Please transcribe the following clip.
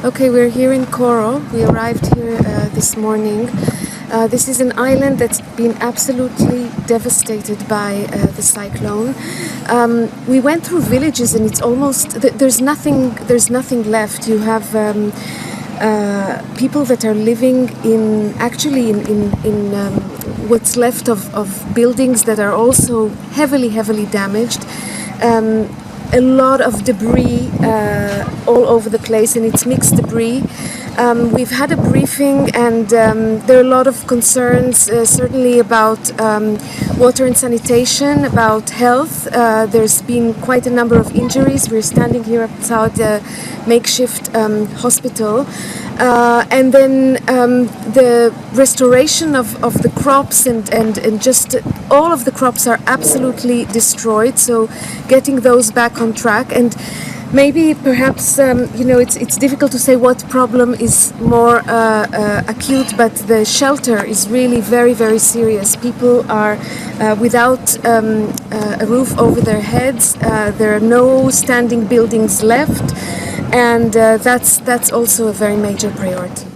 Okay, we're here in Coro. We arrived here this morning. This is an island that's been absolutely devastated by the cyclone. We went through villages and it's almost there's nothing left. You have people that are living in what's left of buildings that are also heavily damaged. A lot of debris all over the place, and it's mixed debris. We've had a briefing, and there are a lot of concerns, certainly about water and sanitation, about health. There's been quite a number of injuries. We're standing here outside the makeshift hospital. And then the restoration of the crops and just all of the crops are absolutely destroyed, so getting those back on track. And maybe perhaps it's difficult to say what problem is more acute, but the shelter is really very serious. People are without a roof over their heads. There are no standing buildings left, and that's also a very major priority.